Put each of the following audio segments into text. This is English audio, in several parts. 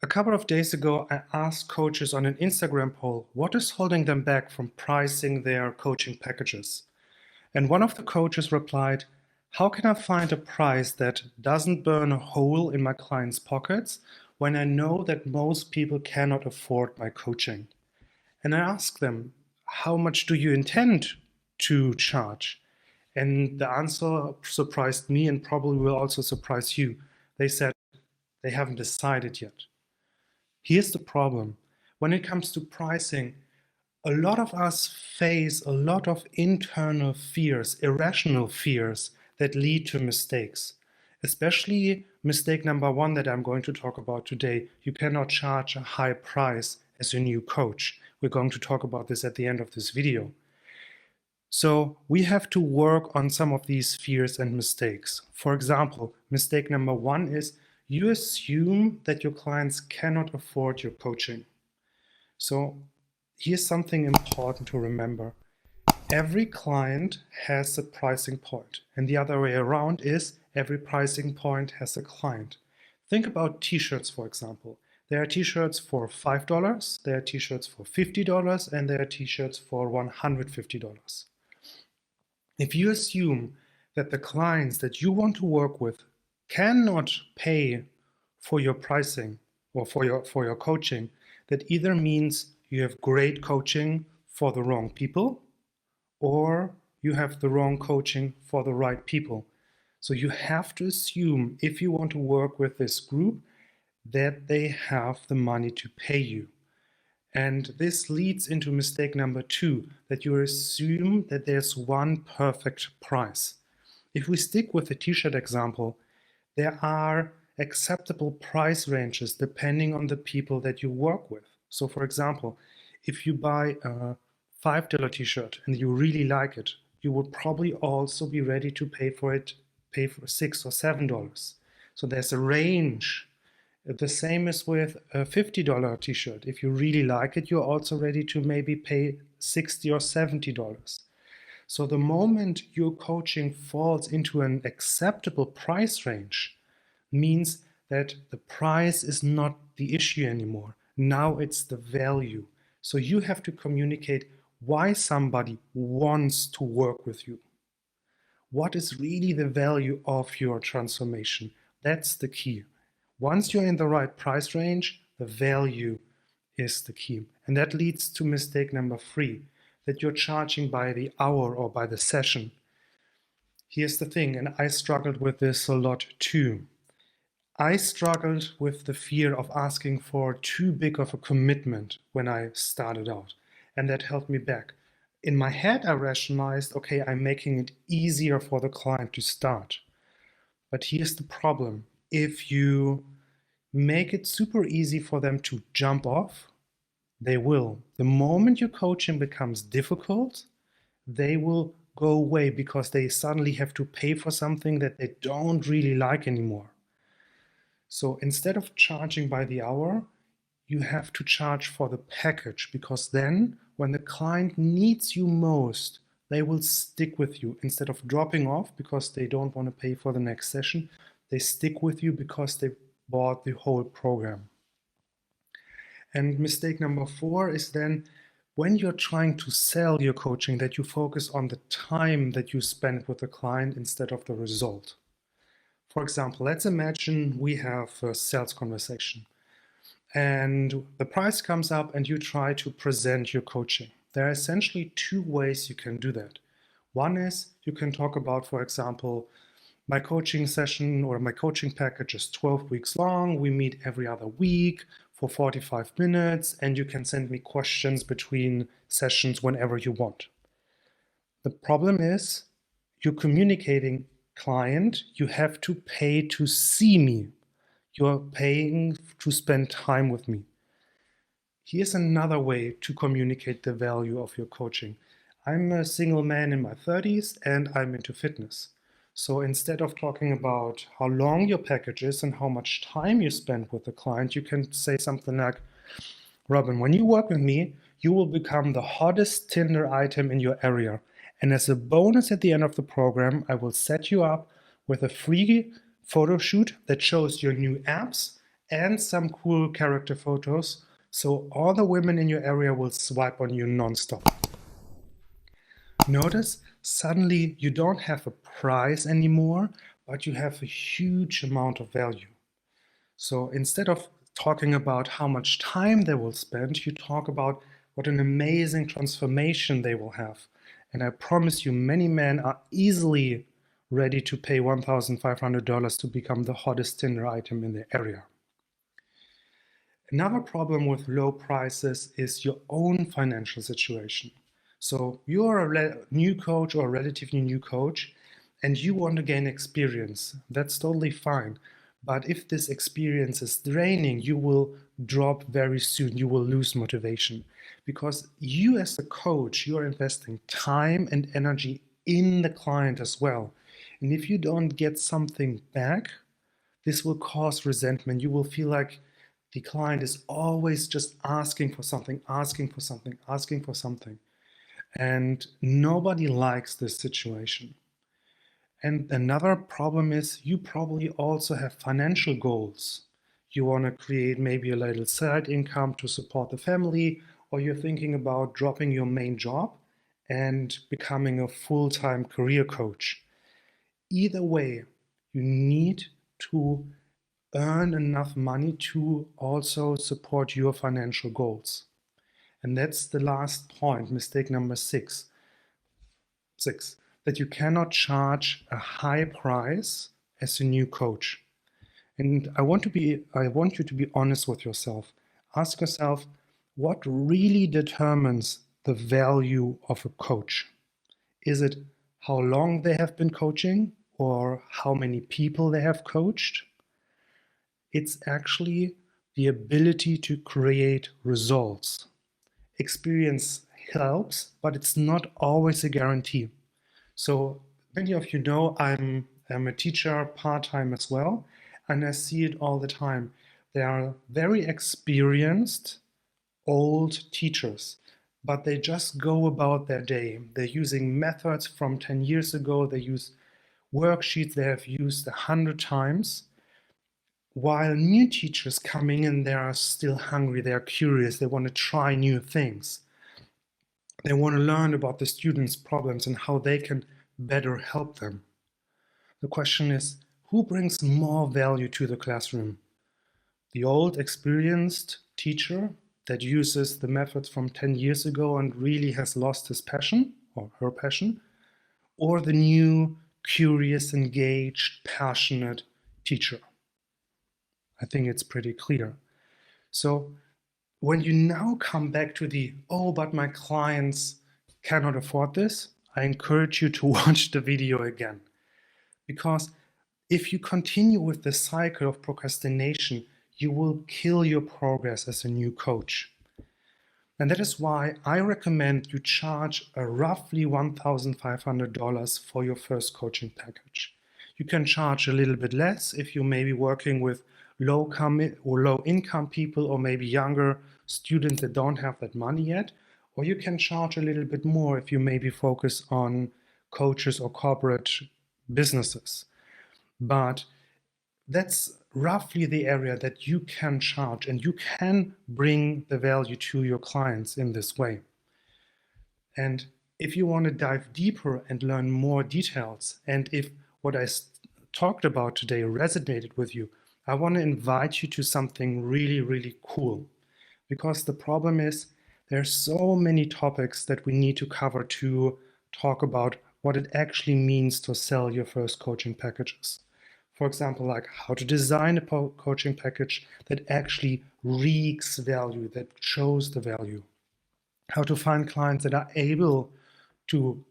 couple of days ago, I asked coaches on an Instagram poll what is holding them back from pricing their coaching packages. And one of the coaches replied, "How can I find a price that doesn't burn a hole in my clients' pockets when I know that most people cannot afford my coaching?" And I asked them, "How much do you intend to charge?" And the answer surprised me and probably will also surprise you. They said they haven't decided yet. Here's the problem. When it comes to pricing, a lot of us face a lot of internal fears, irrational fears that lead to mistakes. Especially mistake number one that I'm going to talk about today. You cannot charge a high price as a new coach. We're going to talk about this at the end of this video. So we have to work on some of these fears and mistakes. For example, mistake number one is you assume that your clients cannot afford your coaching. So here's something important to remember. Every client has a pricing point, and the other way around is every pricing point has a client. Think about t-shirts, for example. There are t-shirts for $5, there are t-shirts for $50, and there are t-shirts for $150. If you assume that the clients that you want to work with cannot pay for your pricing or for your coaching, that either means you have great coaching for the wrong people or you have the wrong coaching for the right people. So you have to assume, if you want to work with this group, that they have the money to pay you. And this leads into mistake number two, that you assume that there's one perfect price. If we stick with the t-shirt example, there are acceptable price ranges depending on the people that you work with. So for example, if you buy a $5 t-shirt and you really like it, you would probably also be ready to pay for $6 or $7. So there's a range. The same is with a $50 t-shirt. If you really like it, you're also ready to maybe pay $60 or $70. So the moment your coaching falls into an acceptable price range means that the price is not the issue anymore. Now it's the value. So you have to communicate why somebody wants to work with you. What is really the value of your transformation? That's the key. Once you're in the right price range, the value is the key. And that leads to mistake number three, that you're charging by the hour or by the session. Here's the thing, and I struggled with this a lot too. I struggled with the fear of asking for too big of a commitment when I started out, and that held me back. In my head, I rationalized, okay, I'm making it easier for the client to start. But here's the problem. If you make it super easy for them to jump off, they will. The moment your coaching becomes difficult, they will go away because they suddenly have to pay for something that they don't really like anymore. So instead of charging by the hour, you have to charge for the package, because then when the client needs you most, they will stick with you. Instead of dropping off because they don't want to pay for the next session, they stick with you because they bought the whole program. And mistake number four is then, when you're trying to sell your coaching, that you focus on the time that you spend with the client instead of the result. For example, let's imagine we have a sales conversation and the price comes up and you try to present your coaching. There are essentially two ways you can do that. One is you can talk about, for example, my coaching session or my coaching package is 12 weeks long. We meet every other week for 45 minutes, and you can send me questions between sessions whenever you want. The problem is you're communicating, client, you have to pay to see me. You're paying to spend time with me. Here's another way to communicate the value of your coaching. I'm a single man in my 30s and I'm into fitness. So instead of talking about how long your package is and how much time you spend with the client, you can say something like, "Robin, when you work with me, you will become the hottest Tinder item in your area. And as a bonus at the end of the program, I will set you up with a free photo shoot that shows your new abs and some cool character photos, so all the women in your area will swipe on you nonstop. Notice suddenly you don't have a price anymore, but you have a huge amount of value. So instead of talking about how much time they will spend, you talk about what an amazing transformation they will have. And I promise you, many men are easily ready to pay $1,500 to become the hottest Tinder item in their area. Another problem with low prices is your own financial situation. So you're a new coach or a relatively new coach, and you want to gain experience. That's totally fine. But if this experience is draining, you will drop very soon. You will lose motivation because you as a coach, you're investing time and energy in the client as well. And if you don't get something back, this will cause resentment. You will feel like the client is always just asking for something, asking for something, asking for something. And nobody likes this situation. And another problem is you probably also have financial goals. You want to create maybe a little side income to support the family, or you're thinking about dropping your main job and becoming a full-time career coach. Either way, you need to earn enough money to also support your financial goals. And that's the last point, mistake number six, that you cannot charge a high price as a new coach. And I want you to be honest with yourself. Ask yourself, what really determines the value of a coach? Is it how long they have been coaching or how many people they have coached? It's actually the ability to create results. Experience helps, but it's not always a guarantee. So many of you know I'm a teacher part-time as well, and I see it all the time. There are very experienced old teachers, but they just go about their day. They're using methods from 10 years ago. They use worksheets they have used 100 times, while new teachers coming in, they are still hungry, they are curious, they want to try new things. They want to learn about the students' problems and how they can better help them. The question is, who brings more value to the classroom? The old, experienced teacher that uses the methods from 10 years ago and really has lost his passion or her passion, or the new, curious, engaged, passionate teacher? I think it's pretty clear. So when you now come back to the, oh, but my clients cannot afford this, I encourage you to watch the video again. Because if you continue with the cycle of procrastination, you will kill your progress as a new coach. And that is why I recommend you charge a roughly $1,500 for your first coaching package. You can charge a little bit less if you may be working with low income people or maybe younger students that don't have that money yet. Or you can charge a little bit more if you maybe focus on coaches or corporate businesses. But that's roughly the area that you can charge, and you can bring the value to your clients in this way. And if you want to dive deeper and learn more details, and if what I talked about today resonated with you, I want to invite you to something really, really cool. Because the problem is there's so many topics that we need to cover to talk about what it actually means to sell your first coaching packages. For example, like how to design a coaching package that actually reeks value, that shows the value. How to find clients that are able to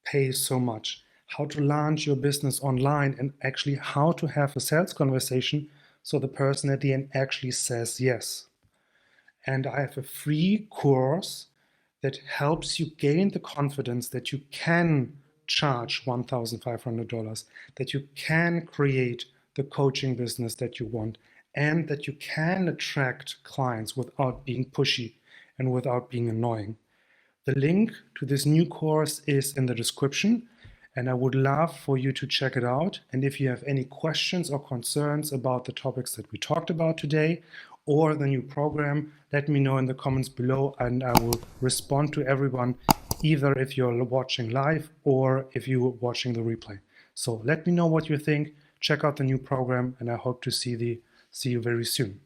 pay so much. How to launch your business online, and actually how to have a sales conversation so the person at the end actually says yes. And I have a free course that helps you gain the confidence that you can charge $1,500, that you can create the coaching business that you want, and that you can attract clients without being pushy and without being annoying. The link to this new course is in the description. and I would love for you to check it out. And if you have any questions or concerns about the topics that we talked about today or the new program, let me know in the comments below, and I will respond to everyone, either if you're watching live or if you're watching the replay. So let me know what you think. Check out the new program, and I hope to see you very soon.